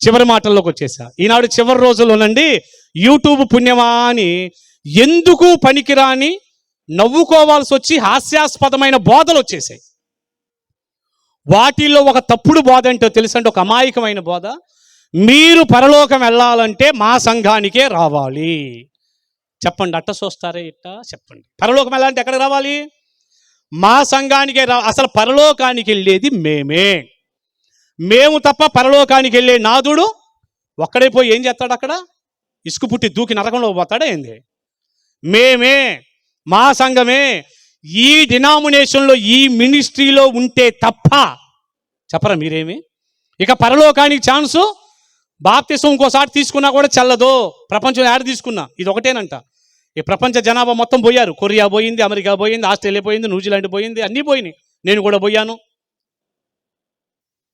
చివరి మాటల్లోకి వచ్చేసా. ఈనాడు చివరి రోజుల్లోనండి యూట్యూబ్ పుణ్యమా అని ఎందుకు పనికిరాని నవ్వుకోవాల్సి వచ్చి హాస్యాస్పదమైన బోధలు వచ్చేసాయి. వాటిల్లో ఒక తప్పుడు బోధ ఏంటో తెలుసంటే, ఒక అమాయకమైన బోధ. మీరు పరలోకం వెళ్ళాలంటే మా సంఘానికే రావాలి. చెప్పండి, అట్ట చూస్తారే ఇట్ట చెప్పండి. పరలోకం వెళ్ళాలంటే ఎక్కడికి రావాలి? మా సంఘానికే అసలు పరలోకానికి వెళ్ళేది మేము తప్ప పరలోకానికి వెళ్ళే నాదుడు ఒక్కడే పోయి ఏం చేస్తాడు? అక్కడ ఇసుకు పుట్టి దూకి నరకంలో పోతాడా ఏంది? మేమే, మా సంఘమే ఈ డినామినేషన్లో ఈ మినిస్ట్రీలో ఉంటే తప్ప చెప్పరా మీరేమి? ఇక పరలోకానికి ఛాన్సు బాప్తిసం ఇంకోసారి తీసుకున్నా కూడా చల్లదు. ప్రపంచం ఏడ తీసుకున్నా ఇది ఒకటేనంట. ఈ ప్రపంచ జనాభా మొత్తం పోయారు. కొరియా పోయింది, అమెరికా పోయింది, ఆస్ట్రేలియా పోయింది, న్యూజిలాండ్ పోయింది, అన్నీ పోయినాయి. నేను కూడా పోయాను.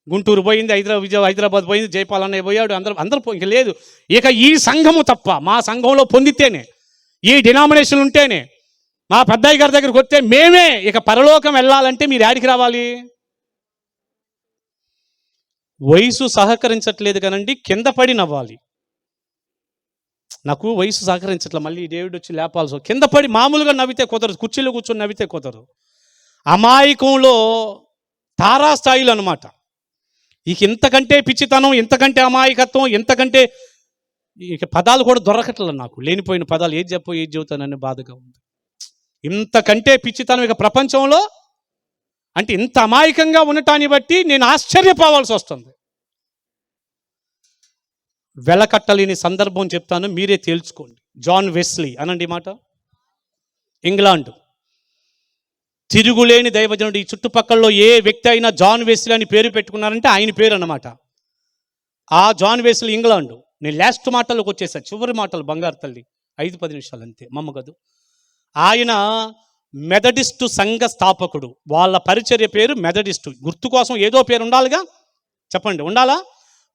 గుంటూరు పోయింది, హైదరాబాద్ పోయింది, జైపాల్ అన్నయ్య పోయాడు, అందరూ ఇంక లేదు. ఇక ఈ సంఘము తప్ప మా సంఘంలో పొందితేనే, ఈ డినామినేషన్ ఉంటేనే, మా పెద్దయ్య గారి దగ్గరికి వస్తే మేమే. ఇక పరలోకం వెళ్ళాలంటే మీరు యాడికి రావాలి? వయసు సహకరించట్లేదు కానండి, కింద పడి నవ్వాలి. నాకు వయసు సహకరించట్లే, మళ్ళీ డేవిడ్ వచ్చి లేపాల్సి. కింద పడి మామూలుగా నవ్వితే కుదరదు, కుర్చీలో కూర్చొని నవ్వితే కుదరదు. అమాయకంలో తారాస్థాయిలు అనమాట. ఇక ఇంతకంటే పిచ్చితనం, ఇంతకంటే అమాయకత్వం, ఇంతకంటే ఇక పదాలు కూడా దొరకట్లేదు నాకు. లేనిపోయిన పదాలు ఏది చెబుతానని బాధగా ఉంది. ఇంతకంటే పిచ్చితనం ఇక ప్రపంచంలో అంటే ఇంత అమాయకంగా ఉండటాన్ని బట్టి నేను ఆశ్చర్యపోవాల్సి వస్తుంది. వెలకట్టలేని సందర్భం చెప్తాను, మీరే తేల్చుకోండి. జాన్ వెస్లీ అనండి మాట. ఇంగ్లాండ్ తిరుగులేని దైవజనుడు. ఈ చుట్టుపక్కలలో ఏ వ్యక్తి అయినా జాన్ వెస్లీ అని పేరు పెట్టుకున్నారంటే ఆయన పేరు అన్నమాట. ఆ జాన్ వెస్లీ ఇంగ్లాండ్. నేను లాస్ట్ మాటల్లోకి వచ్చేసా, చివరి మాటలు. బంగారు తల్లి 5-10 నిమిషాలు అంతే, మమ్మ కాదు. ఆయన మెథడిస్టు సంఘ స్థాపకుడు. వాళ్ళ పరిచర్య పేరు మెథడిస్టు. గుర్తు కోసం ఏదో పేరు ఉండాలిగా, చెప్పండి, ఉండాలా?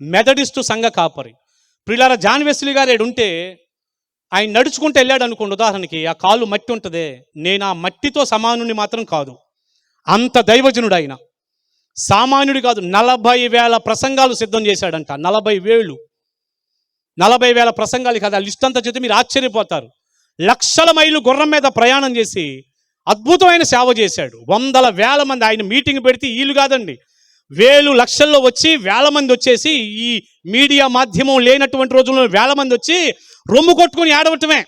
మెథడిస్టు సంఘ కాపరి. ప్రియులారా, జాన్ వెస్లీ గారు ఏడుంటే ఆయన నడుచుకుంటూ వెళ్ళాడు అనుకోండి, ఉదాహరణకి ఆ కాలు మట్టి ఉంటుందే, నేను ఆ మట్టితో సమానుని మాత్రం కాదు. అంత దైవజనుడు ఆయన. సామాన్యుడు కాదు. 40,000 ప్రసంగాలు సిద్ధం చేశాడంట. 40,000 ప్రసంగాలు కదా. లిస్ట్ అంతా చేస్తే మీరు ఆశ్చర్యపోతారు. లక్షల మైళ్ళు గుర్రం మీద ప్రయాణం చేసి అద్భుతమైన సేవ చేశాడు. 100,000 మంది ఆయన మీటింగ్ పెడితే వీళ్ళు కాదండి, వేలు లక్షల్లో వచ్చి 1,000 మంది వచ్చేసి, ఈ మీడియా మాధ్యమం లేనటువంటి రోజుల్లో 1,000 మంది వచ్చి రొమ్ము కొట్టుకుని ఆడవటమే.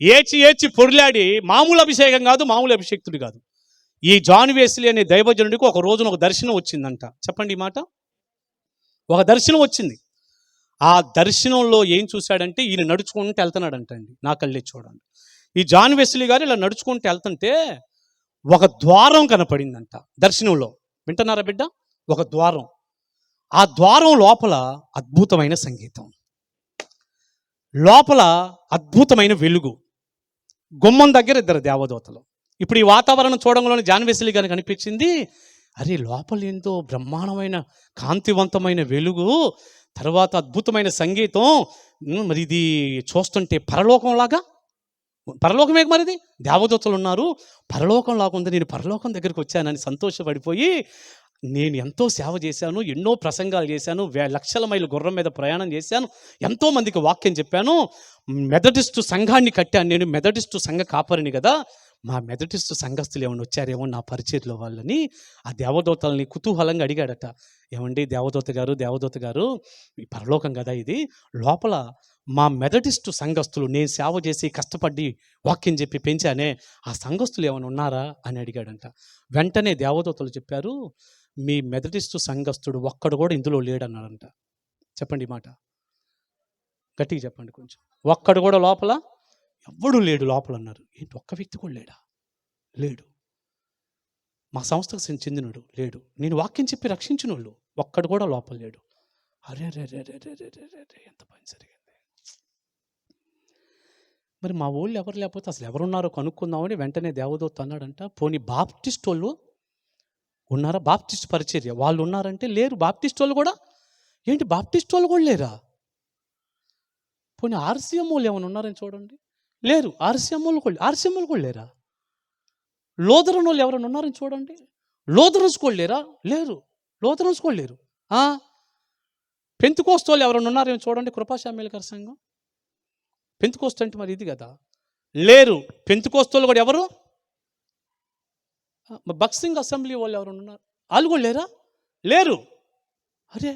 ఏచి పొరిలాడి, మామూలు అభిషేకం కాదు, మామూలు అభిషేక్తుడు కాదు. ఈ జాన్ వెస్లీ అనే దైవజనుడికి ఒక రోజున ఒక దర్శనం వచ్చిందంట. చెప్పండి ఈ మాట. ఒక దర్శనం వచ్చింది. ఆ దర్శనంలో ఏం చూశాడంటే, ఈయన నడుచుకుంటూ వెళ్తున్నాడంట అండి. నా కళ్ళే చూడండి. ఈ జాన్ వెస్లీ గారు ఇలా నడుచుకుంటూ వెళ్తుంటే ఒక ద్వారం కనపడిందంట దర్శనంలో. వింటున్నారా బిడ్డ? ఒక ద్వారం. ఆ ద్వారం లోపల అద్భుతమైన సంగీతం, లోపల అద్భుతమైన వెలుగు. గుమ్మం దగ్గర 2 దేవదూతలు. ఇప్పుడు ఈ వాతావరణం చూడంలోనే జాన్ వెస్లీ గారికి అనిపించింది, అరే లోపల ఏందో బ్రహ్మాండమైన కాంతివంతమైన వెలుగు, తర్వాత అద్భుతమైన సంగీతం, మరి ఇది చూస్తుంటే పరలోకంలాగా. పరలోకమే మరిది, దేవదూతలు ఉన్నారు, పరలోకంలాగా ఉంది. నేను పరలోకం దగ్గరికి వచ్చానని సంతోషపడిపోయి, నేను ఎంతో సేవ చేశాను, ఎన్నో ప్రసంగాలు చేశాను, లక్షల మైలు గుర్రం మీద ప్రయాణం చేశాను, ఎంతోమందికి వాక్యం చెప్పాను, మెథడిస్టు సంఘాన్ని కట్టాను, నేను మెథడిస్టు సంఘ కాపరిని కదా, మా మెథడిస్టు సంఘస్థులు ఏమైనా వచ్చారేమో నా పరిచర్లో వాళ్ళని ఆ దేవదూతల్ని కుతూహలంగా అడిగాడట. ఏమండి దేవదూత గారు ఈ పరలోకం కదా ఇది, లోపల మా మెథడిస్టు సంఘస్థులు, నేను సేవ చేసి కష్టపడి వాక్యం చెప్పి పెంచానే, ఆ సంఘస్థులు ఏమైనా ఉన్నారా అని అడిగాడంట. వెంటనే దేవదూతలు చెప్పారు, మీ మెథడిస్టు సంఘస్థుడు ఒక్కడు కూడా ఇందులో లేడన్నాడంట. చెప్పండి మాట, గట్టిగా చెప్పండి కొంచెం. ఒక్కడు కూడా లోపల ఎవ్వడు లేడు లోపల అన్నారు. ఏంటి, ఒక్క వ్యక్తి కూడా లేడు. మా సంస్థకు చెందినడు లేడు, నేను వాక్యం చెప్పి రక్షించిన వాళ్ళు ఒక్కడు కూడా లోపల లేడు. అరే రే రే రే రే రే రే ఎంత పని జరిగింది. మరి మా ఊళ్ళో ఎవరు లేకపోతే అసలు ఎవరున్నారో కనుక్కుందామని వెంటనే దేవదూత అన్నాడంట, పోనీ బాప్టిస్ట్ వాళ్ళు ఉన్నారా, బాప్టిస్ట్ పరిచర్య వాళ్ళు ఉన్నారంటే లేరు. బాప్టిస్ట్ వాళ్ళు కూడా, ఏంటి బాప్టిస్ట్ వాళ్ళు కూడా లేరా? పోనీ ఆర్సీఎం వాళ్ళు ఏమైనా ఉన్నారని చూడండి, లేరు. ఆర్సీఎం వాళ్ళు కూడా లేరా? లోదరన్ వాళ్ళు ఎవరైనా ఉన్నారని చూడండి, లోదరన్స్ కూడా లేరా? లేరు. లోదరన్స్ కూడా లేరు. పెంతుకోస్తోళ్ళు ఎవరైనా ఉన్నారేమో చూడండి, కృపాశామ్యుల గారి సంఘం. పెంతుకోస్తు అంటే మరి ఇది కదా, లేరు. పెంతుకోస్తోళ్ళు కూడా ఎవరు? బక్సింగ్ అసెంబ్లీ వాళ్ళు ఎవరైనా ఉన్నారు? వాళ్ళు కూడా లేరా? లేరు. అరే,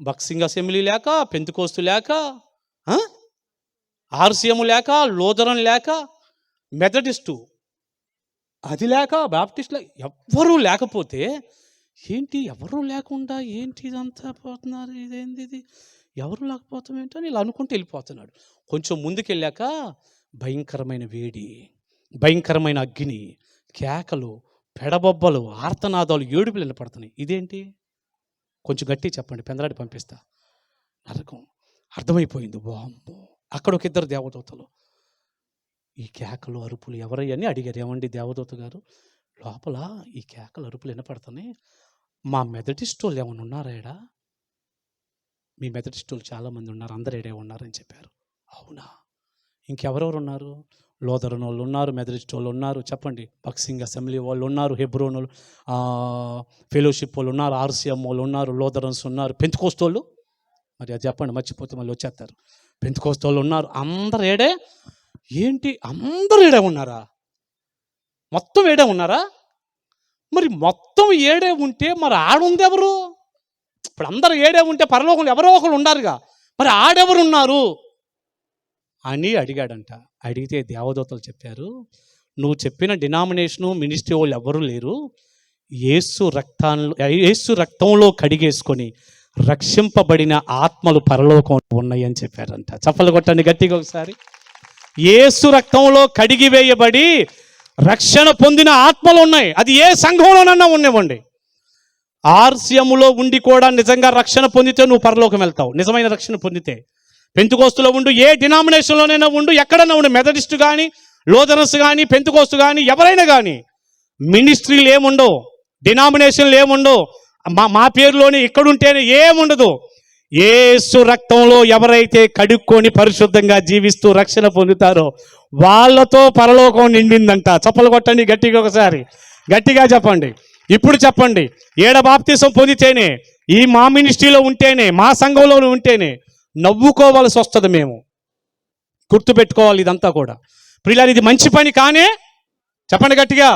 బక్సింగ్ అసెంబ్లీ లేక, పెంతుకోస్తు లేక, ఆర్సీఎం లేక, లూథరన్ లేక, మెథడిస్టు అది లేక, బాప్టిస్ట్ లేక, ఎవ్వరూ లేకపోతే ఏంటి, ఎవరూ లేకుండా ఏంటి ఇదంతా పోతున్నారు, ఇదేంది ఇది, ఎవరు లేకపోతాం ఏంటని ఇలా అనుకుంటూ వెళ్ళిపోతున్నాడు. కొంచెం ముందుకెళ్ళాక భయంకరమైన వేడి, భయంకరమైన అగ్ని, కేకలు, పెడబొబ్బలు, ఆర్తనాదాలు, ఏడుపులు వినపడుతున్నాయి. ఇదేంటి? కొంచెం గట్టి చెప్పండి, పెందరాడి పంపిస్తా. నరకం. అర్థమైపోయింది. వామ్మో, అక్కడ ఒక ఇద్దరు దేవదూతలు. ఈ కేకలు అరుపులు ఎవరయ్యని అడిగారు. ఏమండి దేవదూత గారు, లోపల ఈ కేకలు అరుపులు వినపడుతున్నాయి, మా మెథడిస్ట్ వాళ్ళు ఏమైనా ఉన్నారా ఏడా? మీ మెథడిస్ట్ వాళ్ళు చాలామంది ఉన్నారు, అందరు ఏడే ఉన్నారని చెప్పారు. అవునా? ఇంకెవరెవరు ఉన్నారు? లూథరన్ వాళ్ళు ఉన్నారు, మెథడిస్ట్ వాళ్ళు ఉన్నారు, చెప్పండి, బక్సింగ్ అసెంబ్లీ వాళ్ళు ఉన్నారు, హెబ్రోన్ ఫెలోషిప్ వాళ్ళు ఉన్నారు, ఆర్సీఎం వాళ్ళు ఉన్నారు, లూథరన్స్ ఉన్నారు, పెంతుకోస్తోళ్ళు మరి అది చెప్పండి, మర్చిపోతే మళ్ళీ వచ్చేస్తారు. పెంతుకోస్తోళ్ళు ఉన్నారు, అందరు ఏడే. ఏంటి అందరూ ఏడే ఉన్నారా? మొత్తం ఏడే ఉన్నారా? మరి మొత్తం ఏడే ఉంటే మరి ఆడుంది ఎవరు? ఇప్పుడు అందరూ ఏడే ఉంటే పరలోకంలో ఎవరో ఒకరు ఉండారుగా, మరి ఆడెవరు ఉన్నారు అని అడిగాడంట. అడిగితే దేవదూతలు చెప్పారు, నువ్వు చెప్పిన డినామినేషను మినిస్ట్రీ వాళ్ళు ఎవరు లేరు, యేసు రక్తంలో కడిగేసుకొని రక్షింపబడిన ఆత్మలు పరలోకంలో ఉన్నాయి అని చెప్పారంట. చప్పలు కొట్టండి గట్టిగా ఒకసారి. యేసు రక్తంలో కడిగి వేయబడి రక్షణ పొందిన ఆత్మలు ఉన్నాయి. అది ఏ సంఘంలోనన్నా ఉండేవండి. ఆర్సీఎంలో ఉండి కూడా నిజంగా రక్షణ పొందితే నువ్వు పరలోకం వెళ్తావు, నిజమైన రక్షణ పొందితే. పెంతుకోస్తులో ఉండు, ఏ డినామినేషన్లోనైనా ఉండు, ఎక్కడైనా ఉండు, మెథడిస్ట్ కానీ, లూథరన్స్ కానీ, పెంతుకోస్తు కానీ, ఎవరైనా కానీ, మినిస్ట్రీలు ఏముండవు, డినామినేషన్లు ఏముండవు, మా పేరులోనే ఇక్కడుంటేనే ఏముండదు. యేసు రక్తంలో ఎవరైతే కడుక్కొని పరిశుద్ధంగా జీవిస్తూ రక్షణ పొందుతారో వాళ్ళతో పరలోకం నిండిందంట. చప్పలు కొట్టండి గట్టిగా ఒకసారి, గట్టిగా చెప్పండి. ఇప్పుడు చెప్పండి, ఏడ బాప్తిసం పొందితేనే, ఈ మా మినిస్ట్రీలో ఉంటేనే, మా సంఘంలో ఉంటేనే నవ్వుకోవాల్సి వస్తుంది. మేము గుర్తుపెట్టుకోవాలి ఇదంతా కూడా. ప్రియులారా, ఇది మంచి పని కానే, చెప్పండి గట్టిగా,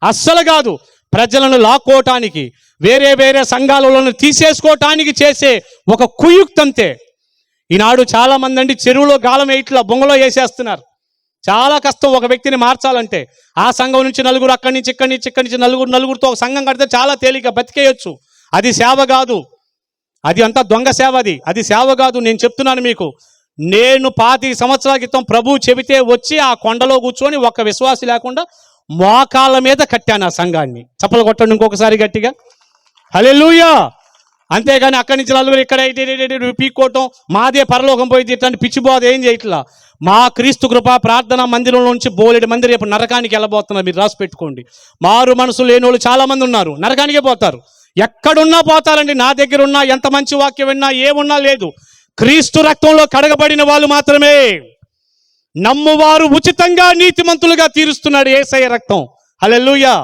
అస్సలు కాదు. ప్రజలను లాక్కోవటానికి, వేరే వేరే సంఘాలలో తీసేసుకోవటానికి చేసే ఒక కుయుక్తంతే. ఈనాడు చాలామంది అండి చెరువులో గాలం ఇట్లా బొంగలో వేసేస్తున్నారు. చాలా కష్టం ఒక వ్యక్తిని మార్చాలంటే. ఆ సంఘం నుంచి నలుగురు, ఇక్కడి నుంచి నలుగురితో ఒక సంఘం కడితే చాలా తేలిక బతికేయచ్చు. అది సేవ కాదు, అది అంతా దొంగ సేవ. అది సేవ కాదు. నేను చెప్తున్నాను మీకు, నేను 25 సంవత్సరాల క్రితం ప్రభువు చెబితే వచ్చి ఆ కొండలో కూర్చొని ఒక్క విశ్వాసి లేకుండా మోకాళ్ళ మీద కట్టాను ఆ సంఘాన్ని. చప్పలు కొట్టండి ఇంకొకసారి గట్టిగా, హల్లెలూయా. అంతేగాని అక్కడి నుంచి నలుగురు ఇక్కడ పీక్కోవటం, మాదే పరలోకం పోయి ఇట్లాంటి పిచ్చిబోధ ఏం చేయట్లా. మా క్రీస్తు కృప ప్రార్థన మందిరంలో నుంచి బోలెడు మంది రేపు నరకానికి వెళ్ళబోతున్నారు. మీరు రాసి పెట్టుకోండి. మారు మనసు లేని వాళ్ళు చాలా మంది ఉన్నారు, నరకానికే పోతారు. ఎక్కడున్నా పోతారండి. నా దగ్గర ఉన్నా, ఎంత మంచి వాక్యం విన్నా, ఏమున్నా లేదు. క్రీస్తు రక్తంలో కడగబడిన వాళ్ళు మాత్రమే, నమ్మువారు ఉచితంగా నీతిమంతులుగా తీరుస్తున్నాడు యేసయ్య రక్తం. హల్లెలూయా.